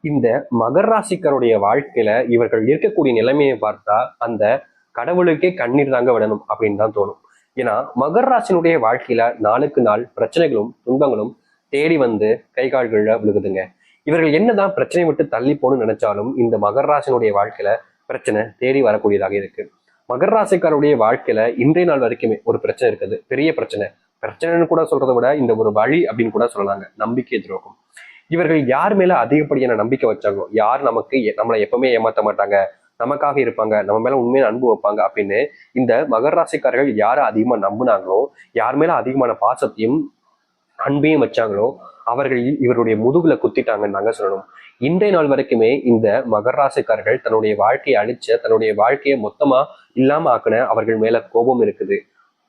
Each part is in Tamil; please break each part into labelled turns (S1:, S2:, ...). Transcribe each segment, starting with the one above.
S1: இந்த மகர ராசிக்காருடைய வாழ்க்கையில இவர்கள் இருக்கக்கூடிய நிலைமையை பார்த்தா அந்த கடவுளுக்கே கண்ணீர் தாங்க விடணும் அப்படின்னு தான் தோணும். ஏன்னா மகர ராசினுடைய வாழ்க்கையில நாளுக்கு நாள் பிரச்சனைகளும் துன்பங்களும் தேடி வந்து கை கால்கள்ல விழுகுதுங்க. இவர்கள் என்னதான் பிரச்சனை விட்டு தள்ளி போகணும்னு நினைச்சாலும் இந்த மகர ராசினுடைய வாழ்க்கையில பிரச்சனை தேடி வரக்கூடியதாக இருக்கு. மகர ராசிக்காருடைய வாழ்க்கையில இன்றைய நாள் வரைக்குமே ஒரு பிரச்சனை இருக்குது, பெரிய பிரச்சனை. பிரச்சனைன்னு கூட சொல்றதை விட இந்த ஒரு வழி அப்படின்னு கூட சொல்லலாங்க, நம்பிக்கை துரோகம். இவர்கள் யார் மேல அதிகப்படியான நம்பிக்கை வச்சாங்களோ, யார் நம்மளை எப்பவுமே ஏமாத்த மாட்டாங்க, நமக்காக இருப்பாங்க, நம்ம மேல உண்மையான அன்பு வைப்பாங்க அப்படின்னு இந்த மகர ராசிக்காரர்கள் யாரை அதிகமா நம்பினாங்களோ, யார் மேல அதிகமான பாசத்தையும் அன்பையும் வச்சாங்களோ அவர்கள் இவருடைய முதுகுல குத்திட்டாங்கன்னு நாங்க சொல்லணும். இன்றைய நாள் வரைக்குமே இந்த மகர ராசிக்காரர்கள் தன்னுடைய வாழ்க்கையை அழிச்ச, தன்னுடைய வாழ்க்கையை மொத்தமா இல்லாம ஆக்கின அவர்கள் மேல கோபம் இருக்குது,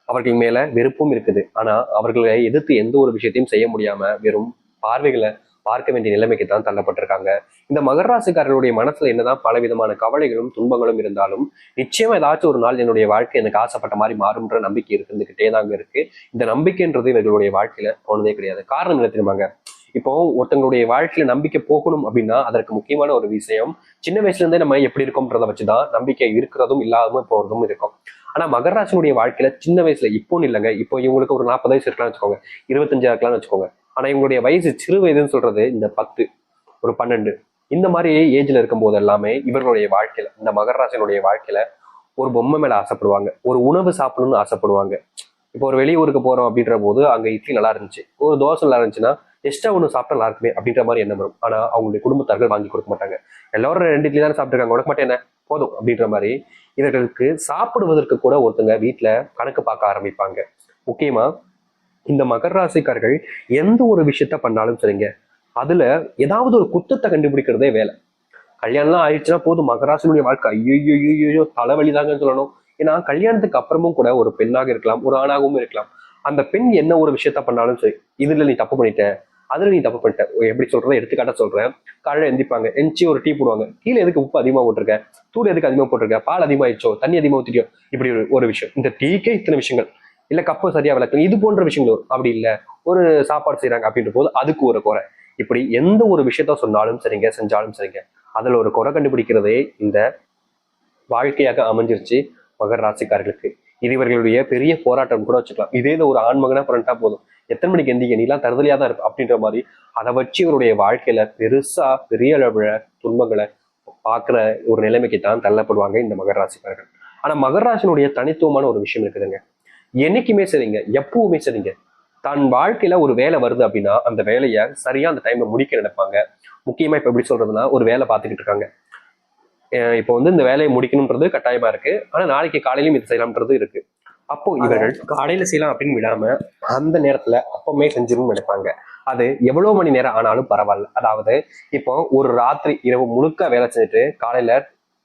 S1: அவர்கள் மேல வெறுப்பும் இருக்குது. ஆனா அவர்களை எதிர்த்து எந்த ஒரு விஷயத்தையும் செய்ய முடியாம வெறும் பார்வைகளை பார்க்க வேண்டிய நிலைமைக்கு தான் தள்ளப்பட்டிருக்காங்க. இந்த மகர ராசிக்காரர்களுடைய மனசுல என்னதான் பல விதமான கவலைகளும் துன்பங்களும் இருந்தாலும் நிச்சயமா ஏதாச்சும் ஒரு நாள் என்னுடைய வாழ்க்கை எனக்கு ஆசைப்பட்ட மாதிரி மாறும்ன்ற நம்பிக்கை இருந்துகிட்டே தாங்க இருக்கு. இந்த நம்பிக்கைன்றது இவர்களுடைய வாழ்க்கையில போனதே கிடையாது. காரணம் என்ன தெரியுமாங்க? இப்போ ஒருத்தங்களுடைய வாழ்க்கையில நம்பிக்கை போகணும் அப்படின்னா அதற்கு முக்கியமான ஒரு விஷயம், சின்ன வயசுல இருந்தே நம்ம எப்படி இருக்கோம்ன்றதை வச்சுதான் நம்பிக்கை இருக்கிறதும் இல்லாம போறதும் இருக்கும். ஆனா மகராசனுடைய வாழ்க்கையில சின்ன வயசுல இப்போன்னு இல்லைங்க, இப்போ இவங்களுக்கு ஒரு 40 வயசு இருக்கலாம்னு வச்சுக்கோங்க, 25 இருக்கலாம்னு வச்சுக்கோங்க. ஆனா இவங்களுடைய வயசு சிறு வயதுன்னு சொல்றது இந்த 10, ஒரு 12 இந்த மாதிரி ஏஜ்ல இருக்கும் போது எல்லாமே இவர்களுடைய வாழ்க்கையில, இந்த மகராசனுடைய வாழ்க்கையில ஒரு பொம்மை மேல ஆசைப்படுவாங்க, ஒரு உணவு சாப்பிடணும்னு ஆசைப்படுவாங்க. இப்போ ஒரு வெளியூருக்கு போறோம் அப்படின்ற போது அங்க இட்லி நல்லா இருந்துச்சு, ஒரு தோசை நல்லா இருந்துச்சுன்னா எக்ஸ்ட்ரா ஒன்று சாப்பிட்டா நல்லா இருக்குமே அப்படின்ற மாதிரி எண்ணம் வரும். ஆனா அவங்களுடைய குடும்பத்தார்கள் வாங்கி கொடுக்க மாட்டாங்க. எல்லாரும் 2 இட்லி தானே சாப்பிட்டுருக்காங்க, உனக்கு மட்டும் என்ன போதும் அப்படின்ற மாதிரி இவர்களுக்கு சாப்பிடுவதற்கு கூட ஒருத்தங்க வீட்டுல கணக்கு பார்க்க ஆரம்பிப்பாங்க. முக்கியமா இந்த மகர ராசிக்காரர்கள் எந்த ஒரு விஷயத்த பண்ணாலும் சரிங்க, அதுல ஏதாவது ஒரு குத்தத்தை கண்டுபிடிக்கிறதே வேலை. கல்யாணம்லாம் ஆயிடுச்சுன்னா போதும், மகராசினுடைய வாழ்க்கை ஐயோ தலைவலிதாங்கன்னு சொல்லணும். ஏன்னா கல்யாணத்துக்கு அப்புறமும் கூட ஒரு பெண்ணாக இருக்கலாம், ஒரு ஆணாகவும் இருக்கலாம், அந்த பெண் என்ன ஒரு விஷயத்த பண்ணாலும் சரி, இதுல நீ தப்பு பண்ணிட்ட, அதுல நீ தப்பு பண்ணிட்ட. எப்படி சொல்றேன், எடுத்துக்காட்ட சொல்றேன். காலையில எந்திப்பாங்க, எந்திச்சு ஒரு டீ போடுவாங்க, கீழே எதுக்கு உப்பு அதிகமா போட்டிருக்க, தூள் எதுக்கு அதிகமா போட்டிருக்க, பால் அதிகமாயிடுச்சோ, தண்ணி அதிகமா ஊத்திட்டியோ, இப்படி ஒரு விஷயம். இந்த டீக்கே இத்தனை விஷயங்கள், இல்ல கப்பு சரியா விளக்கு, இது போன்ற விஷயங்கள் வரும். அப்படி இல்ல ஒரு சாப்பாடு செய்யறாங்க அப்படின்ற போது அதுக்கு ஒரு குறை. இப்படி எந்த ஒரு விஷயத்த சொன்னாலும் சரிங்க, செஞ்சாலும் சரிங்க, அதுல ஒரு குறை கண்டுபிடிக்கிறதே இந்த வாழ்க்கையாக அமைஞ்சிருச்சு மகர ராசிக்காரர்களுக்கு. இது இவர்களுடைய பெரிய போராட்டம் கூட வச்சுக்கலாம். இதே ஒரு ஆண்மகனா பிறண்டா போதும், எத்தனை மணிக்கு எந்திக்க, நீ எல்லாம் தருதலையா தான் இருப்ப அப்படின்ற மாதிரி அதை வச்சு இவருடைய வாழ்க்கையில பெருசா பெரிய அளவுல துன்பங்களை பாக்குற ஒரு நிலைமைக்கு தான் தள்ளப்படுவாங்க இந்த மகர ராசிக்காரர்கள். ஆனா மகர ராசினுடைய தனித்துவமான ஒரு விஷயம் இருக்குதுங்க. என்னைக்குமே சரிங்க, எப்பவுமே சரிங்க, தன் வாழ்க்கையில ஒரு வேலை வருது அப்படின்னா அந்த வேலையை சரியா அந்த டைம்ல முடிக்க நினைப்பாங்க. முக்கியமா இப்ப எப்படி சொல்றதுன்னா, ஒரு வேலை பார்த்துக்கிட்டு இருக்காங்க, இப்போ இந்த வேலையை முடிக்கணும்ன்றது கட்டாயமா இருக்கு, ஆனா நாளைக்கு காலையிலும் இது செய்யலாம்ன்றது இருக்கு. அப்போ இவர்கள் காலையில செய்யலாம் அப்படின்னு விடாம அந்த நேரத்துல அப்பவுமே செஞ்சிருன்னு நினைப்பாங்க. அது எவ்வளவு மணி நேரம் ஆனாலும் பரவாயில்ல. அதாவது இப்போ ஒரு ராத்திரி இரவு முழுக்க வேலை செஞ்சுட்டு காலையில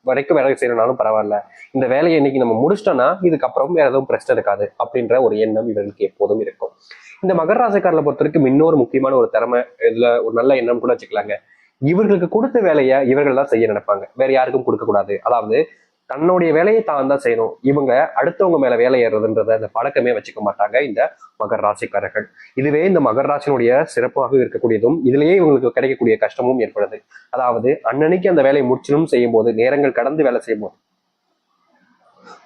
S1: வரைக்கும் வேலை செய்யறனாலும் பரவாயில்ல, இந்த வேலையை இன்னைக்கு நம்ம முடிச்சிட்டோம்னா இதுக்கப்புறம் வேற எதுவும் பிரச்சனை இருக்காது அப்படின்ற ஒரு எண்ணம் இவர்களுக்கு எப்போதும் இருக்கும். இந்த மகர ராசிக்காரர்களை பொறுத்த வரைக்கும் இன்னொரு முக்கியமான ஒரு திறமை, இதுல ஒரு நல்ல எண்ணம் கூட வச்சுக்கலாங்க. இவர்களுக்கு கொடுத்த வேலையை இவர்கள் தான் செய்ய நினைப்பாங்க, வேற யாருக்கும் கொடுக்க கூடாது. அதாவது தன்னுடைய வேலையை தான் தான் செய்யணும், இவங்க அடுத்தவங்க மேல வேலை ஏறுறதுன்றத அந்த பழக்கமே வச்சுக்க மாட்டாங்க இந்த மகர ராசிக்காரர்கள். இதுவே இந்த மகர ராசினுடைய சிறப்பாக இருக்கக்கூடியதும், இதுலயே இவங்களுக்கு கிடைக்கக்கூடிய கஷ்டமும் ஏற்படுது. அதாவது அன்னன்னைக்கு அந்த வேலையை முடிச்சணும் செய்யும் போது, நேரங்கள் கடந்து வேலை செய்யும் போது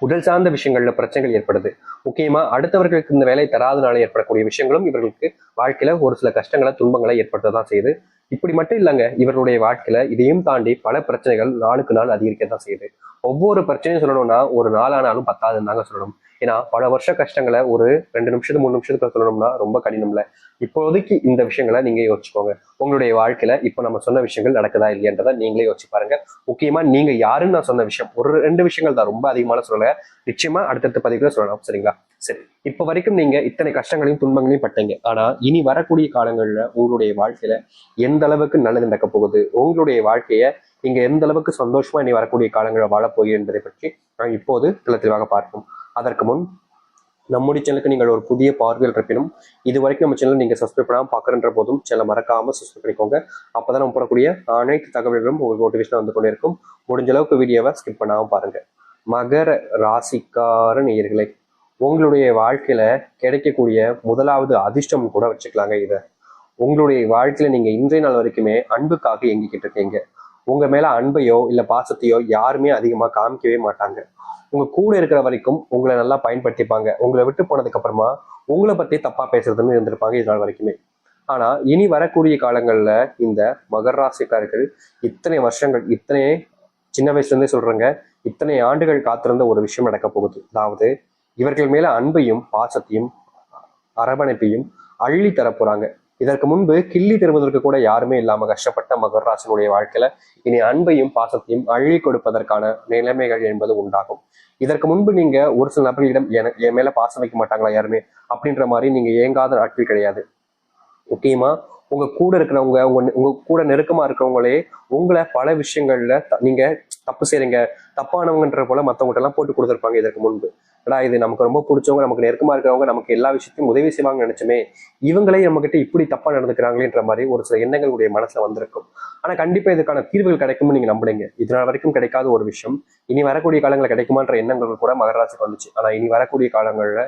S1: உடல் சார்ந்த விஷயங்கள்ல பிரச்சனைகள் ஏற்படுது. முக்கியமா அடுத்தவர்களுக்கு இந்த வேலை தராதனால ஏற்படக்கூடிய விஷயங்களும் இவர்களுக்கு வாழ்க்கையில ஒரு சில கஷ்டங்களை துன்பங்களை ஏற்படுத்ததான் செய்யுது. இப்படி மட்டும் இல்லைங்க, இவர்களுடைய வாழ்க்கையில இதையும் தாண்டி பல பிரச்சனைகள் நாளுக்கு நாள் அதிகரிக்கத்தான் செய்யுது. ஒவ்வொரு பிரச்சனையும் சொல்லணும்னா ஒரு நாளானாலும் 10ஆதுன்னு தாங்க சொல்லணும். ஏன்னா பல வருஷ கஷ்டங்களை ஒரு 2 நிமிஷத்துக்கு 3 நிமிஷத்துக்கு சொல்லணும்னா ரொம்ப கடினம்ல. இப்போதைக்கு இந்த விஷயங்களை நீங்க யோசிச்சுக்கோங்க. உங்களுடைய வாழ்க்கையில இப்ப நம்ம சொன்ன விஷயங்கள் நடக்குதா இல்லையன்றதை நீங்களே யோசிச்சு பாருங்க. முக்கியமா நீங்க யாருன்னு நான் சொன்ன விஷயம் ஒரு 2 விஷயங்கள் தான், ரொம்ப அதிகமான சொல்லல, நிச்சயமா அடுத்தடுத்த பதிவுல சொல்லலாம். சரிங்களா? சரி, இப்ப வரைக்கும் நீங்க இத்தனை கஷ்டங்களையும் துன்பங்களையும் பட்டீங்க. ஆனா இனி வரக்கூடிய காலங்கள்ல உங்களுடைய வாழ்க்கையில எந்த அளவுக்கு நல்லது நடக்க போகுது, உங்களுடைய வாழ்க்கைய நீங்க எந்த அளவுக்கு சந்தோஷமா இனி வரக்கூடிய காலங்களில் வாழப்போகிறீர்கள் என்பதை பற்றி நான் இப்போது தெளிவாக பார்ப்போம். அதற்கு முன் நம்முடைய சேனலுக்கு நீங்கள் ஒரு புதிய பார்வையில் இருப்பினும் இது வரைக்கும் நம்ம சேனல் நீங்க சப்ஸ்கிரைப் பண்ணாமல் பார்க்குறன்ற போதும் சேனலை மறக்காம சப்ஸ்கிரைப் பண்ணிக்கோங்க. அப்பதான் நம்ம போடக்கூடிய அனைத்து தகவல்களும் உங்களுக்கு நோட்டிஃபிகேஷன் வந்து கொண்டே இருக்கும். முடிஞ்ச அளவுக்கு வீடியோவை ஸ்கிப் பண்ணாமல் பாருங்க. மகர ராசிக்கார நேயர்களே, உங்களுடைய வாழ்க்கையில கிடைக்கக்கூடிய முதலாவது அதிர்ஷ்டம் கூட வச்சுக்கலாங்க. இதை உங்களுடைய வாழ்க்கையில நீங்க இன்றைய நாள் வரைக்குமே அன்புக்காக இயங்கிக்கிட்டு இருக்கீங்க. உங்க மேல அன்பையோ இல்ல பாசத்தையோ யாருமே அதிகமா காமிக்கவே மாட்டாங்க. உங்க கூட இருக்கிற வரைக்கும் உங்களை நல்லா பயன்படுத்திப்பாங்க. உங்களை விட்டு போனதுக்கு அப்புறமா உங்களை பத்தி தப்பா பேசுறதுன்னு இருந்திருப்பாங்க இது நாள் வரைக்குமே. ஆனா இனி வரக்கூடிய காலங்கள்ல இந்த மகர ராசிக்காரர்கள் இத்தனை வருஷங்கள், இத்தனை சின்ன வயசுல இருந்தே சொல்றேங்க, இத்தனை ஆண்டுகள் காத்திருந்த ஒரு விஷயம் நடக்க போகுது. அதாவது இவர்கள் மேல அன்பையும் பாசத்தையும் அரவணைப்பையும் அள்ளி தரப்போறாங்க. இதற்கு முன்பு கிள்ளி தருவதற்கு கூட யாருமே இல்லாம கஷ்டப்பட்ட மகர ராசினுடைய வாழ்க்கையில இனி அன்பையும் பாசத்தையும் அள்ளி கொடுப்பதற்கான நிலைமைகள் என்பது உண்டாகும். இதற்கு முன்பு நீங்க ஒரு சில நபர்களிடம் என் மேல பாசம் வைக்க மாட்டாங்களா யாருமே அப்படின்ற மாதிரி நீங்க ஏங்காத நாட்கள் கிடையாது. முக்கியமா உங்க கூட இருக்கிறவங்க, உங்க கூட நெருக்கமா இருக்கிறவங்களே உங்களை பல விஷயங்கள்ல நீங்க தப்பு செய்றீங்க, தப்பானவங்கன்ற போல மத்தவங்ககிட்ட எல்லாம் போட்டு கொடுத்துருப்பாங்க இதற்கு முன்பு. இது நமக்கு ரொம்ப பிடிச்சவங்க, நமக்கு நெருக்கமா இருக்கிறவங்க, நமக்கு எல்லா விஷயத்தையும் உதவி செய்வாங்கன்னு நினைச்சுமே இவங்களே நம்ம கிட்ட இப்படி தப்பா நடந்துக்கிறாங்களேன்ற மாதிரி ஒரு சில எண்ணங்களுடைய மனசுல வந்திருக்கும். ஆனா கண்டிப்பா இதுக்கான தீர்வுகள் கிடைக்கும்னு நீங்க நம்புறீங்க. இதனால் வரைக்கும் கிடைக்காத ஒரு விஷயம் இனி வரக்கூடிய காலங்களில் கிடைக்குமான்ற எண்ணங்கள் கூட மகர ராசிக்கு வந்துச்சு. ஆனா இனி வரக்கூடிய காலங்கள்ல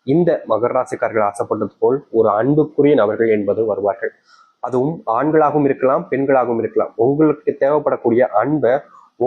S1: இந்த மகர ராசிக்காரர்கள் ஆசைப்பட்டது போல் ஒரு அன்புக்குரிய நபர்கள் என்பது வருவார்கள். அதுவும் ஆண்களாகவும் இருக்கலாம், பெண்களாகவும் இருக்கலாம். உங்களுக்கு தேவைப்படக்கூடிய அன்பை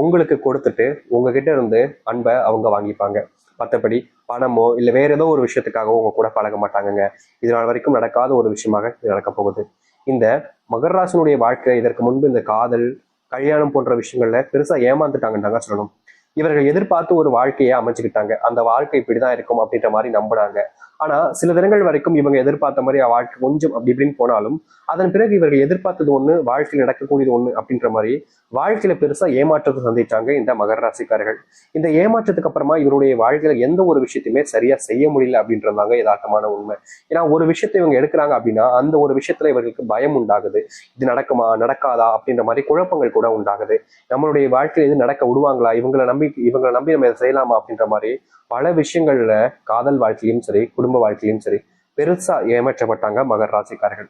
S1: உங்களுக்கு கொடுத்துட்டு உங்ககிட்ட இருந்து அன்பை அவங்க வாங்கிப்பாங்க. மற்றபடி பணமோ இல்ல வேற ஏதோ ஒரு விஷயத்துக்காகவோ உங்க கூட பழக மாட்டாங்கங்க. இதனால் வரைக்கும் நடக்காத ஒரு விஷயமாக இது நடக்க போகுது. இந்த மகர ராசினுடைய வாழ்க்கை இதற்கு முன்பு இந்த காதல், கல்யாணம் போன்ற விஷயங்கள்ல பெருசா ஏமாந்துட்டாங்கன்னு தாங்க சொல்லணும். இவர்கள் எதிர்பார்த்து ஒரு வாழ்க்கையை அமைச்சுக்கிட்டாங்க. அந்த வாழ்க்கை இப்படிதான் இருக்கும் அப்படின்ற மாதிரி நம்பினாங்க. ஆனா சில தினங்கள் வரைக்கும் இவங்க எதிர்பார்த்த மாதிரி வாழ்க்கை கொஞ்சம் அப்படி இப்படின்னு போனாலும் அதன் பிறகு இவர்கள் எதிர்பார்த்தது ஒண்ணு, வாழ்க்கையில் நடக்கக்கூடியது ஒண்ணு அப்படின்ற மாதிரி வாழ்க்கையில பெருசா ஏமாற்றத்தை சந்திச்சாங்க இந்த மகர ராசிக்காரர்கள். இந்த ஏமாற்றத்துக்கு அப்புறமா இவருடைய வாழ்க்கையில எந்த ஒரு விஷயத்தையுமே சரியா செய்ய முடியல அப்படின்றதாங்க யதார்த்தமான உண்மை. ஏன்னா ஒரு விஷயத்தை இவங்க எடுக்கிறாங்க அப்படின்னா அந்த ஒரு விஷயத்துல இவர்களுக்கு பயம் உண்டாகுது. இது நடக்குமா நடக்காதா அப்படின்ற மாதிரி குழப்பங்கள் கூட உண்டாகுது. நம்மளுடைய வாழ்க்கையில இது நடக்க விடுவாங்களா, இவங்களை நம்பி நம்ம இதை செய்யலாமா அப்படின்ற மாதிரி பல விஷயங்கள்ல காதல் வாழ்க்கையிலும் சரி, குடும்ப வாழ்க்கையிலும் சரி பெருசா ஏமாற்றப்பட்டாங்க மகர ராசிக்காரர்கள்.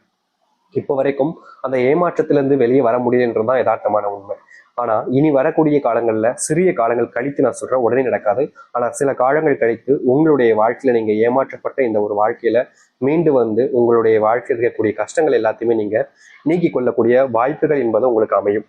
S1: இப்போ வரைக்கும் அந்த ஏமாற்றத்திலிருந்து வெளியே வர முடியுதுன்றதுதான் யதார்த்தமான உண்மை. ஆனா இனி வரக்கூடிய காலங்கள்ல சிறிய காலங்கள் கழித்து நான் சொல்றேன், உடனே நடக்காது. ஆனா சில காலங்கள் கழித்து உங்களுடைய வாழ்க்கையில நீங்க ஏமாற்றப்பட்ட இந்த ஒரு வாழ்க்கையில மீண்டு வந்து உங்களுடைய வாழ்க்கையில் இருக்கக்கூடிய கஷ்டங்கள் எல்லாத்தையுமே நீங்க நீக்கி கொள்ளக்கூடிய வாய்ப்புகள் என்பது உங்களுக்கு அமையும்.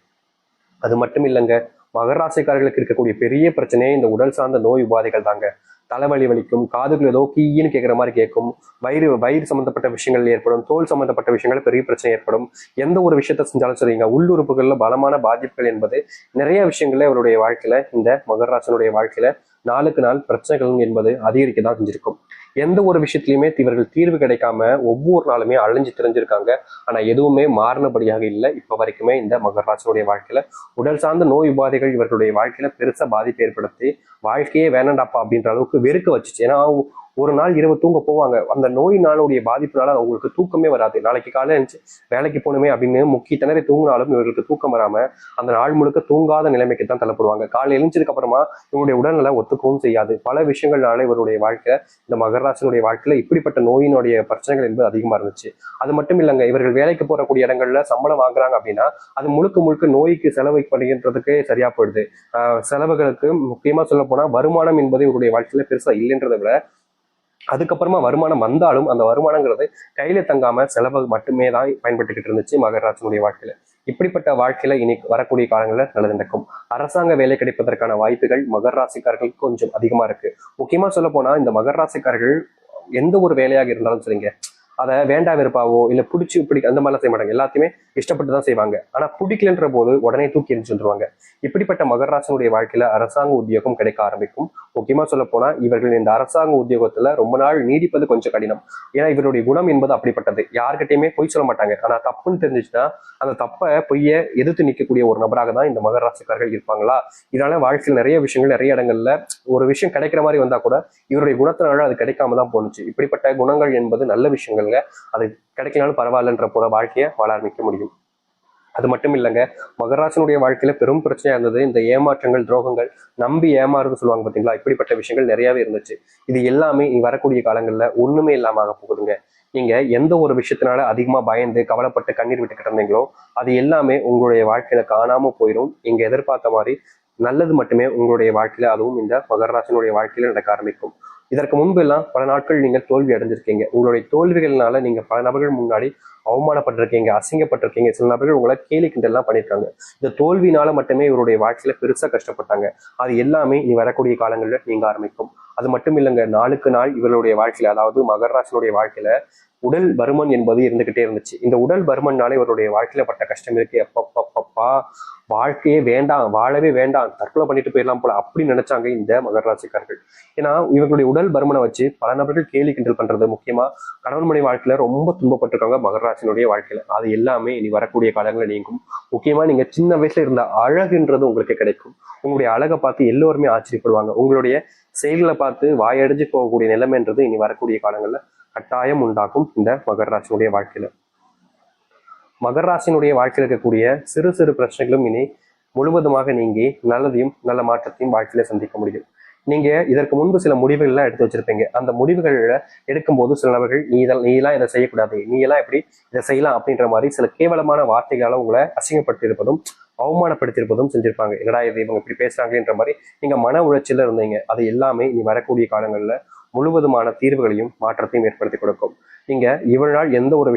S1: அது மட்டும் இல்லைங்க, மகர ராசிக்காரர்களுக்கு இருக்கக்கூடிய பெரிய பிரச்சனையே இந்த உடல் சார்ந்த நோய் உபாதைகள் தாங்க. தலைவலி வலிக்கும், காதுகள் ஏதோ கீன்னு கேட்குற மாதிரி கேட்கும், வயிறு சம்பந்தப்பட்ட விஷயங்கள் ஏற்படும், தோல் சம்பந்தப்பட்ட விஷயங்கள் பெரிய பிரச்சனை ஏற்படும். எந்த ஒரு விஷயத்த செஞ்சாலும் சரிங்க, உள்ளுறுப்புகள்ல பலமான பாதிப்புகள் என்பது நிறைய விஷயங்கள்ல அவருடைய வாழ்க்கையில இந்த மகர ராசினுடைய வாழ்க்கையில நாளுக்கு நாள் பிரச்சனைகள் என்பது அதிகரிக்க தான் செஞ்சிருக்கும். எந்த ஒரு விஷயத்திலையுமே இவர்கள் தீர்வு கிடைக்காம ஒவ்வொரு நாளுமே அலைஞ்சு தெரிஞ்சிருக்காங்க. ஆனா எதுவுமே மாறினபடியாக இல்லை இப்ப வரைக்குமே இந்த மகர ராசினுடைய வாழ்க்கையில. உடல் சார்ந்த நோய் உபாதைகள் இவர்களுடைய வாழ்க்கையில பெருசா பாதிப்பு ஏற்படுத்தி வாழ்க்கையே வேணாண்டாப்பா அப்படின்ற அளவுக்கு வெறுக்க வச்சுச்சு. ஏன்னா ஒரு நாள் இரவு தூங்க போவாங்க, அந்த நோயினாலுடைய பாதிப்புனால அவங்களுக்கு தூக்கமே வராது. நாளைக்கு காலையில எழுந்துச்சு வேலைக்கு போகணுமே அப்படின்னு முக்கிய திணறி தூங்கினாலும் இவர்களுக்கு தூக்கம் வராம அந்த நாள் முழுக்க தூங்காத நிலைமைக்கு தான் தள்ளப்படுவாங்க. காலையில் எழுந்ததுக்கு அப்புறமா இவருடைய உடல்நிலை ஒத்துக்கவும் செய்யாது. பல விஷயங்கள்னால இவருடைய வாழ்க்கை இந்த மகர ராசினுடைய வாழ்க்கையில இப்படிப்பட்ட நோயினுடைய பிரச்சனைகள் என்பது அதிகமா இருந்துச்சு. அது மட்டும் இல்லைங்க, இவர்கள் வேலைக்கு போறக்கூடிய இடங்கள்ல சம்பளம் வாங்குறாங்க அப்படின்னா அது முழுக்க முழுக்க நோய்க்கு செலவு பண்ணுகின்றதுக்கு சரியா போயிடுது. செலவுகளுக்கு முக்கியமா சொல்ல போனா வருமானம் என்பது இவருடைய வாழ்க்கையில பெருசா இல்லைன்றதை விட அதுக்கப்புறமா வருமானம் வந்தாலும் அந்த வருமானங்கிறது கையில தங்காம செலவு மட்டுமே தான் பயன்பட்டுக்கிட்டு இருந்துச்சு மகர ராசினுடைய வாழ்க்கையில. இப்படிப்பட்ட வாழ்க்கையில இனி வரக்கூடிய காலங்களில் நல்லது நடக்கும். அரசாங்க வேலை கிடைப்பதற்கான வாய்ப்புகள் மகர ராசிக்காரர்களுக்கு கொஞ்சம் அதிகமா இருக்கு. முக்கியமா சொல்ல போனா இந்த மகர ராசிக்காரர்கள் எந்த ஒரு வேலையாக இருந்தாலும் சரிங்க, அதை வேண்டா வெறுப்பாவோ இல்ல பிடிச்சி அந்த மாதிரிலாம் செய்ய மாட்டாங்க. எல்லாத்தையுமே இஷ்டப்பட்டு தான் செய்வாங்க. ஆனா பிடிக்கலன்ற போது உடனே தூக்கி எரிஞ்சுருவாங்க. இப்படிப்பட்ட மகர ராசினுடைய வாழ்க்கையில அரசாங்க உத்தியோகம் கிடைக்க ஆரம்பிக்கும். முக்கியமா சொல்ல போனா இவர்கள் இந்த அரசாங்க உத்தியோகத்துல ரொம்ப நாள் நீடிப்பது கொஞ்சம் கடினம். ஏன்னா இவருடைய குணம் என்பது அப்படிப்பட்டது. யார்கிட்டயுமே பொய் சொல்ல மாட்டாங்க. ஆனா தப்புன்னு தெரிஞ்சுச்சுன்னா அந்த தப்பை பொய்ய எதிர்த்து நிற்கக்கூடிய ஒரு நபராக தான் இந்த மகர ராசிக்காரர்கள் இருப்பாங்களா. இதனால வாழ்க்கையில் நிறைய விஷயங்கள் நிறைய இடங்கள்ல ஒரு விஷயம் கிடைக்கிற மாதிரி வந்தா கூட இவருடைய குணத்தினால அது கிடைக்காம தான் போனுச்சு. இப்படிப்பட்ட குணங்கள் என்பது நல்ல விஷயங்கள்ங்க. அது கிடைக்கனாலும் பரவாயில்லன்ற போல வாழ்க்கையை வாழ ஆரம்பிக்க முடியும். அது மட்டும் இல்லைங்க, மகராசனுடைய வாழ்க்கையில பெரும் பிரச்சனையா இருந்தது இந்த ஏமாற்றங்கள், துரோகங்கள், நம்பி ஏமாறுன்னு சொல்லுவாங்க பார்த்தீங்களா, இப்படிப்பட்ட விஷயங்கள் நிறையவே இருந்துச்சு. இது எல்லாமே இனி வரக்கூடிய காலங்கள்ல ஒண்ணுமே இல்லாம ஆக போகுதுங்க. நீங்க எந்த ஒரு விஷயத்தினால அதிகமா பயந்து கவலைப்பட்டு கண்ணீர் விட்டுக்கிட்டு இருந்தீங்களோ அது எல்லாமே உங்களுடைய வாழ்க்கையில காணாம போயிடும். நீங்க எதிர்பார்த்த மாதிரி நல்லது மட்டுமே உங்களுடைய வாழ்க்கையில, அதுவும் இந்த மகர ராசினுடைய வாழ்க்கையில நடக்க ஆரம்பிக்கும். இதற்கு முன்பு எல்லாம் பல நாட்கள் நீங்கள் தோல்வி அடைஞ்சிருக்கீங்க. உங்களுடைய தோல்விகள்னால நீங்க பல நபர்கள் முன்னாடி அவமானப்பட்டிருக்கீங்க, அசிங்கப்பட்டிருக்கீங்க. சில நபர்கள் உங்களை கேலி கிண்டல்லாம் பண்ணியிருக்காங்க. இந்த தோல்வினால மட்டுமே இவருடைய வாழ்க்கையில பெருசா கஷ்டப்பட்டாங்க. அது எல்லாமே இனி வரக்கூடிய காலங்களில் நீங்க ஆரம்பிக்கும். அது மட்டும் இல்லைங்க, நாளுக்கு நாள் இவருடைய வாழ்க்கையில, அதாவது மகர ராசினுடைய வாழ்க்கையில உடல் பருமன் என்பது இருந்துகிட்டே இருந்துச்சு. இந்த உடல் பருமன்னால இவருடைய வாழ்க்கையில பட்ட கஷ்டம் இருக்கு. எப்பப்பப்பா, வாழ்க்கையே வேண்டாம், வாழவே வேண்டாம், தற்கொலை பண்ணிட்டு போயிடலாம் போல அப்படி நினைச்சாங்க இந்த மகர ராசிக்காரர்கள். ஏன்னா இவர்களுடைய உடல் பருமனை வச்சு பல நபர்கள் கேலி கிண்டல் பண்றது, முக்கியமா கணவன் மனைவி வாழ்க்கையில ரொம்ப துன்பப்பட்டிருக்காங்க மகர ராசினுடைய வாழ்க்கையில. அது எல்லாமே இனி வரக்கூடிய காலங்களில் நீங்கும். முக்கியமா நீங்க சின்ன வயசுல இருந்த அழகுன்றது உங்களுக்கு கிடைக்கும். உங்களுடைய அழகை பார்த்து எல்லோருமே ஆச்சரியப்படுவாங்க. உங்களுடைய செயல்களை பார்த்து வாயடைஞ்சு போகக்கூடிய நிலைமைன்றது இனி வரக்கூடிய காலங்கள்ல கட்டாயம் உண்டாகும் இந்த மகர ராசினுடைய வாழ்க்கையில. மகர ராசினுடைய வாழ்க்கையில் இருக்கக்கூடிய சிறு சிறு பிரச்சனைகளும் இனி முழுவதுமாக நீங்கி நல்லதையும் நல்ல மாற்றத்தையும் வாழ்க்கையில சந்திக்க முடியும். நீங்க இதற்கு முன்பு சில முடிவுகள் எல்லாம் எடுத்து வச்சிருப்பீங்க. அந்த முடிவுகள்ல எடுக்கும்போது சில நபர்கள் நீ எல்லாம் இதை செய்யக்கூடாது, நீ எல்லாம் எப்படி இதை செய்யலாம் அப்படின்ற மாதிரி சில கேவலமான வார்த்தைகளால உங்களை அசிங்கப்படுத்தியிருப்பதும் அவமானப்படுத்தியிருப்பதும் செஞ்சிருப்பாங்க. என்னடா இது இவங்க இப்படி பேசுறாங்கன்ற மாதிரி நீங்க மன உளைச்சல இருந்தீங்க. அது எல்லாமே இனி வரக்கூடிய காலங்கள்ல முழுவதுமான தீர்வுகளையும் மாற்றத்தையும் ஏற்படுத்தி கொடுக்கும். நீங்க இவ்வளவு நாள் எந்த ஒரு